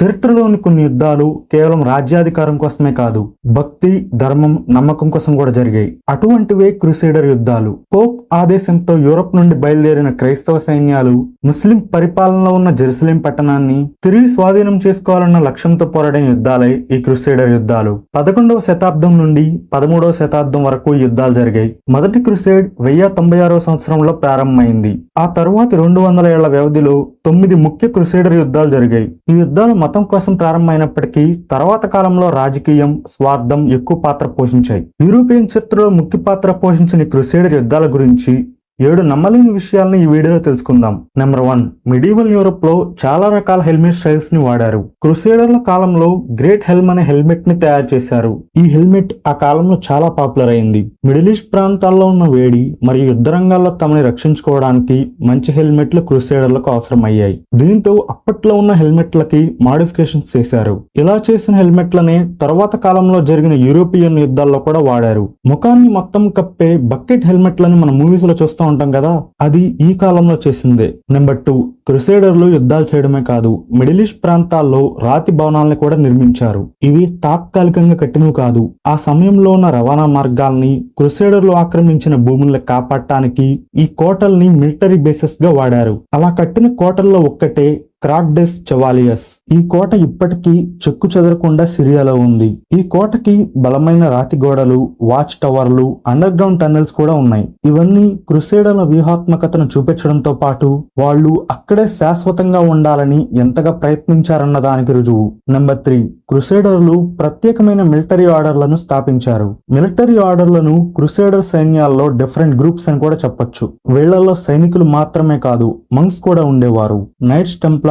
చరిత్రలోని కొన్ని యుద్ధాలు కేవలం రాజ్యాధికారం కోసమే కాదు, భక్తి, ధర్మం, నమ్మకం కోసం కూడా జరిగాయి. అటువంటివే క్రూసేడర్ యుద్ధాలు. పోప్ ఆదేశంతో యూరప్ నుండి బయలుదేరిన క్రైస్తవ సైన్యాలు ముస్లిం పరిపాలనలో ఉన్న జెరూసలేం పట్టణాన్ని తిరిగి స్వాధీనం చేసుకోవాలన్న లక్ష్యంతో పోరాడిన యుద్ధాలే ఈ క్రూసేడర్ యుద్ధాలు. 11వ శతాబ్దం నుండి 13వ శతాబ్దం వరకు యుద్ధాలు జరిగాయి. మొదటి క్రూసేడ్ 1096వ సంవత్సరంలో ప్రారంభమైంది. ఆ తరువాతి 200 ఏళ్ల వ్యవధిలో 9 ముఖ్య క్రూసేడర్ యుద్ధాలు జరిగాయి. ఈ యుద్ధాలు మతం కోసం ప్రారంభమైనప్పటికీ తర్వాత కాలంలో రాజకీయం, స్వార్థం ఎక్కువ పాత్ర పోషించాయి. యూరోపియన్ చరిత్రలో ముఖ్య పాత్ర పోషించిన క్రూసేడర్ యుద్ధాల గురించి 7 నమ్మలేని విషయాలను ఈ వీడియోలో తెలుసుకుందాం. నెంబర్ 1, మిడీవల్ యూరోప్ లో చాలా రకాల హెల్మెట్ స్టైల్స్ ని వాడారు. క్రూసేడర్ల కాలంలో గ్రేట్ హెల్మ్ అనే హెల్మెట్ ని తయారు చేశారు. ఈ హెల్మెట్ ఆ కాలంలో చాలా పాపులర్ అయింది. మిడిల్ ఈస్ట్ ప్రాంతాల్లో ఉన్న వేడి మరియు యుద్ధ రంగాల్లో తమని రక్షించుకోవడానికి మంచి హెల్మెట్లు క్రూసేడర్లకు అవసరం అయ్యాయి. దీంతో అప్పట్లో ఉన్న హెల్మెట్లకి మాడిఫికేషన్స్ చేశారు. ఇలా చేసిన హెల్మెట్లనే తరువాత కాలంలో జరిగిన యూరోపియన్ యుద్ధాల్లో కూడా వాడారు. ముఖాన్ని మొత్తం కప్పే బకెట్ హెల్మెట్లని మన మూవీస్ లో చూస్తాం ఉంటాం కదా, అది ఈ కాలంలో చేసిందే. నెంబర్ 2, క్రూసేడర్లు యుద్ధాలు చేయడమే కాదు, మిడిల్ ఈస్ట్ ప్రాంతాల్లో రాతి భవనాలను కూడా నిర్మించారు. ఇవి తాత్కాలికంగా కట్టినవి కాదు. ఆ సమయంలో ఉన్న రవాణా మార్గాల్ని, క్రూసేడర్లు ఆక్రమించిన భూముల్ని కాపాడటానికి ఈ కోటల్ని మిలిటరీ బేసెస్ గా వాడారు. అలా కట్టిన కోటల్లో ఒక్కటే క్రాక్డెస్ చెవాలియస్. ఈ కోట ఇప్పటికీ చెక్కు చెదరకుండా సిరియాలో ఉంది. ఈ కోటకి బలమైన రాతి గోడలు, వాచ్ టవర్లు, అండర్ గ్రౌండ్ టన్నెల్స్ కూడా ఉన్నాయి. ఇవన్నీ క్రూసేడర్ల వ్యూహాత్మకతను చూపించడంతో పాటు వాళ్ళు అక్కడే శాశ్వతంగా ఉండాలని ఎంతగా ప్రయత్నించారన్న దానికి రుజువు. నెంబర్ 3, క్రూసేడర్లు ప్రత్యేకమైన మిలిటరీ ఆర్డర్లను స్థాపించారు. మిలిటరీ ఆర్డర్లను క్రూసేడర్ సైన్యాల్లో డిఫరెంట్ గ్రూప్స్ అని కూడా చెప్పొచ్చు. వీళ్లలో సైనికులు మాత్రమే కాదు, మంక్స్ కూడా ఉండేవారు. నైట్స్ టెంప్లార్,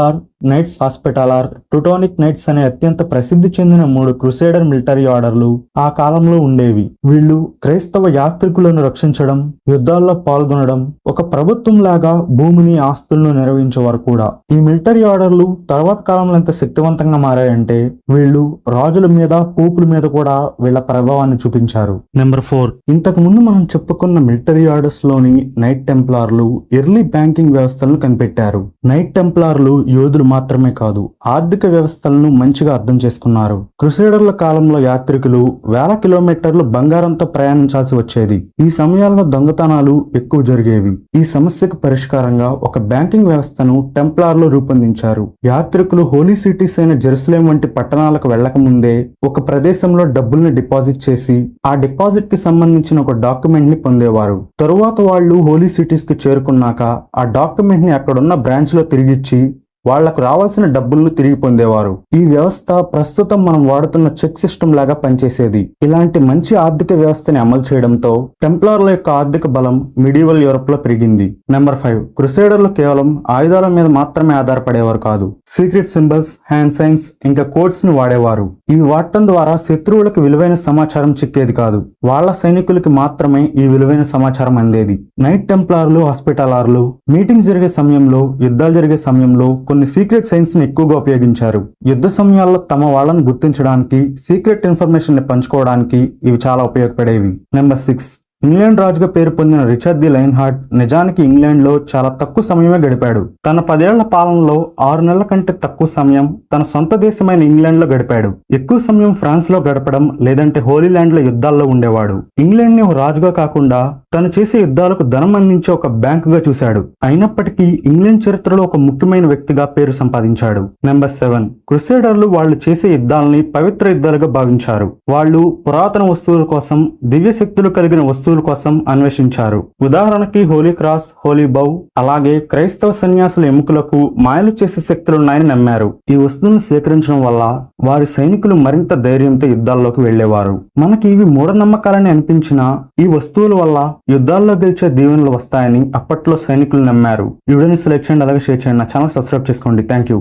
నైట్స్ హాస్పిటాలర్, టూటోనిక్ నైట్స్ అనే అత్యంత ప్రసిద్ధి చెందిన 3 క్రూసేడర్ మిలిటరీ ఆర్డర్లు ఆ కాలంలో ఉండేవి. వీళ్ళు క్రైస్తవ యాత్రికులను రక్షించడం, యుద్ధాల్లో పాల్గొనడం, ఒక ప్రభుత్వం లాగా భూమిని, ఆస్తులను నిర్వహించేవారు కూడా. ఈ మిలిటరీ ఆర్డర్లు తర్వాత కాలంలో ఎంత శక్తివంతంగా మారాయంటే వీళ్ళు రాజుల మీద, పోపుల మీద కూడా వీళ్ళ ప్రభావాన్ని చూపించారు. నెంబర్ 4, ఇంతకు ముందు మనం చెప్పుకున్న మిలిటరీ ఆర్డర్స్ లోని నైట్ టెంప్లార్లు ఎర్లీ బ్యాంకింగ్ వ్యవస్థలను కనిపెట్టారు. నైట్ టెంప్లార్లు యోధులు మాత్రమే కాదు, ఆర్థిక వ్యవస్థలను మంచిగా అర్థం చేసుకున్నారు. క్రూసేడర్ల కాలంలో యాత్రికులు వేల కిలోమీటర్లు బంగారంతో ప్రయాణించాల్సి వచ్చేది. ఈ సమయాల్లో దొంగతనాలు ఎక్కువ జరిగేవి. ఈ సమస్యకు పరిష్కారంగా ఒక బ్యాంకింగ్ వ్యవస్థను టెంప్లార్లు రూపొందించారు. యాత్రికులు హోలీ సిటీస్ అయిన జెరూసలేం వంటి పట్టణాలకు వెళ్లక ముందే ఒక ప్రదేశంలో డబ్బుల్ని డిపాజిట్ చేసి ఆ డిపాజిట్ కి సంబంధించిన ఒక డాక్యుమెంట్ ని పొందేవారు. తరువాత వాళ్ళు హోలీ సిటీస్ కి చేరుకున్నాక ఆ డాక్యుమెంట్ ని అక్కడున్న బ్రాంచ్ లో తిరిగిచ్చి వాళ్లకు రావాల్సిన డబ్బులను తిరిగి పొందేవారు. ఈ వ్యవస్థ ప్రస్తుతం మనం వాడుతున్న చెక్ సిస్టమ్ లాగా పనిచేసేది. ఇలాంటి మంచి ఆర్థిక వ్యవస్థని అమలు చేయడంతో టెంప్లార్ల యొక్క ఆర్థిక బలం మిడీవల్ యూరోప్ లో పెరిగింది. నెంబర్ 5, క్రూసేడర్లు కేవలం ఆయుధాల మీద మాత్రమే ఆధారపడేవారు కాదు. సీక్రెట్ సింబల్స్, హ్యాండ్ సైన్స్, ఇంకా కోడ్స్ ని వాడేవారు. ఇవి వాడటం ద్వారా శత్రువులకు విలువైన సమాచారం చిక్కేది కాదు, వాళ్ల సైనికులకి మాత్రమే ఈ విలువైన సమాచారం అందేది. నైట్ టెంప్లార్లు, హాస్పిటాలర్లు మీటింగ్స్ జరిగే సమయంలో, యుద్ధాలు జరిగే సమయంలో కొన్ని సీక్రెట్ సైన్స్ ని ఎక్కువగా ఉపయోగించారు. యుద్ధ సమయాల్లో తమ వాళ్ళని గుర్తించడానికి, సీక్రెట్ ఇన్ఫర్మేషన్ ని పంచుకోవడానికి ఇవి చాలా ఉపయోగపడేవి. నెంబర్ 6, ఇంగ్లాండ్ రాజుగా పేరు పొందిన రిచర్డ్ ది లయన్ హార్ట్ నిజానికి ఇంగ్లాండ్ లో చాలా తక్కువ సమయమే గడిపాడు. తన 10 ఏళ్ల పాలనలో 6 నెలల కంటే తక్కువ సమయం తన సొంత దేశమైన ఇంగ్లాండ్ లో గడిపాడు. ఎక్కువ సమయం ఫ్రాన్స్ లో గడపడం లేదంటే హోలీ ల్యాండ్ లో యుద్ధాల్లో ఉండేవాడు. ఇంగ్లాండ్ ని ఒక రాజుగా కాకుండా తను చేసే యుద్ధాలకు ధనం అందించే ఒక బ్యాంకుగా చూశాడు. అయినప్పటికీ ఇంగ్లాండ్ చరిత్రలో ఒక ముఖ్యమైన వ్యక్తిగా పేరు సంపాదించాడు. నెంబర్ 7, క్రూసేడర్లు వాళ్ళు చేసే యుద్ధాలని పవిత్ర యుద్ధాలుగా భావించారు. వాళ్ళు పురాతన వస్తువుల కోసం, దివ్య శక్తులు కలిగిన వస్తువుల కోసం అన్వేషించారు. ఉదాహరణకి హోలీ క్రాస్, హోలీ బౌ, అలాగే క్రైస్తవ సన్యాసుల ఎముకలకు మాయలు చేసే శక్తులున్నాయని నమ్మారు. ఈ వస్తువులను సేకరించడం వల్ల వారి సైనికులు మరింత ధైర్యంతో యుద్ధాల్లోకి వెళ్లేవారు. మనకి ఇవి మూఢనమ్మకాలని అనిపించినా ఈ వస్తువుల వల్ల యుద్ధాల్లో గెలిచే దీవెనలు వస్తాయని అప్పట్లో సైనికులు నమ్మారు. ఈ వీడియోని సెలెక్ట్ చేయండి, అలాగే షేర్ చేయండి. నా ఛానల్ సబ్స్క్రైబ్ చేసుకోండి. Thank you.